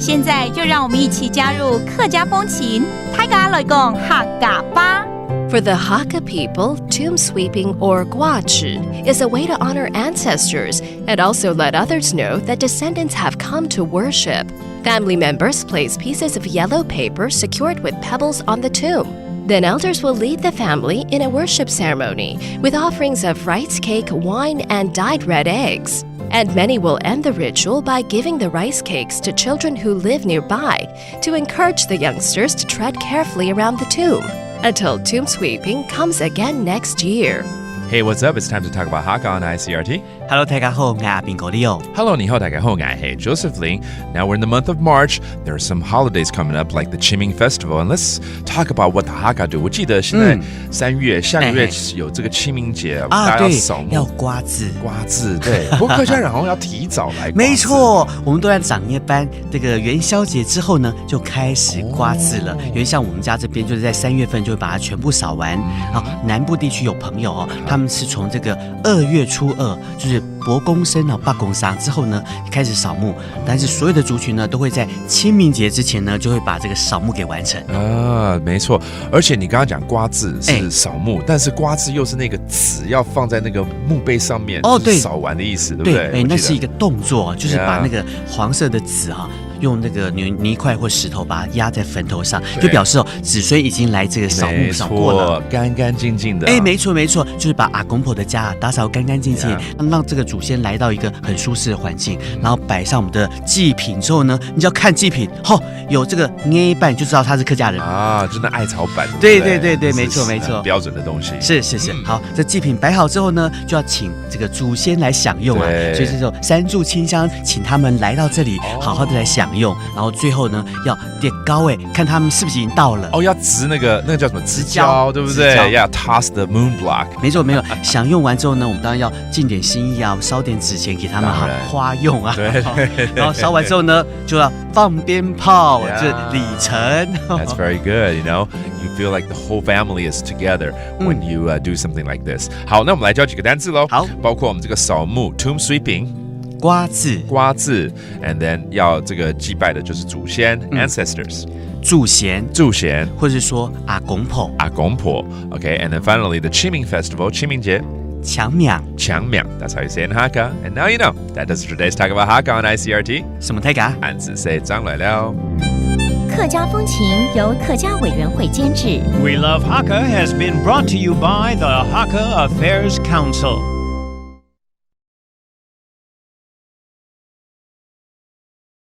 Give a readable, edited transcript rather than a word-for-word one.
现在就让我们一起加入客家风情，大家来讲客家吧。For the Hakka people, tomb sweeping or guachi is a way to honor ancestors and also let others know that descendants have come to worship. Family members place pieces of yellow paper secured with pebbles on the tomb. Then elders will lead the family in a worship ceremony with offerings of rice cake, wine, and dyed red eggs. And many will end the ritual by giving the rice cakes to children who live nearby to encourage the youngsters to tread carefully around the tomb until tomb sweeping comes again next year. Hey, what's up? It's time to talk about Hakka on ICRT. Hello， 大家好，我係邊個Leo。Hello, 你好，大家好，我係 Joseph Ling. Now we're in the month of March. There are some holidays coming up like the Qiming Festival. And let's talk about what the Hakka do. 我記得現在3月，下個月有這個清明節，大家要掃墓，要刮字，對。不過客家人好像要提早來刮字。沒錯，我們都在長夜班，這個元宵節之後呢，就開始刮字了。因為像我們家這邊就是在3月份就會把它全部掃完。南部地區有朋友他們是從這個2月初2，就是伯公生八公生之後呢，開始掃墓。但是所有的族群呢，都會在清明節之前呢，就會把這個掃墓給完成。沒錯。而且你剛剛講刮字是掃墓，但是刮字又是那個紙要放在那個墓碑上面，對，掃完的意思，對不對？那是一個動作，就是把那個黃色的紙用那個泥塊或石頭把它壓在墳頭上，就表示子孫已經來這個掃墓掃過了，乾乾淨淨的。沒錯，就是把阿公婆的家打掃乾乾淨淨，讓這個祖先來到一個很舒適的環境，然後擺上我們的祭品之後呢，你只要看祭品，有這個捏板就知道他是客家人啊，真的艾草板。對，沒錯，標準的東西。是。好，這祭品擺好之後呢，就要請這個祖先來享用啊，所以這種三炷清香，請他們來到這裡，好好的來享用，然後最後呢，要疊高看他們是不是已經到了。要擲那個叫什麼擲膠，對不對？要 toss the moon block。沒錯，享用完之後呢，我們當然要盡點心意啊，燒點紙錢給他們花用啊。對。然後燒完之後呢，就要放鞭炮，這禮成。That's very good. You know, you feel like the whole family is together when you do something like this. 好，那我們來教幾個單字咯。好，包括我們這個掃墓 tomb sweeping。刮字 and then 要這個祭拜的就是祖先 ancestors 祖先或者說阿公婆 okay, and then finally the Qiming Festival 清明節強苗 that's how you say it in Hakka. And now you know that is today's talk about Hakka on ICRT. 什麼大家漢字say張來了客家風情由客家委員會監製 We Love Hakka has been brought to you by the Hakka Affairs Council.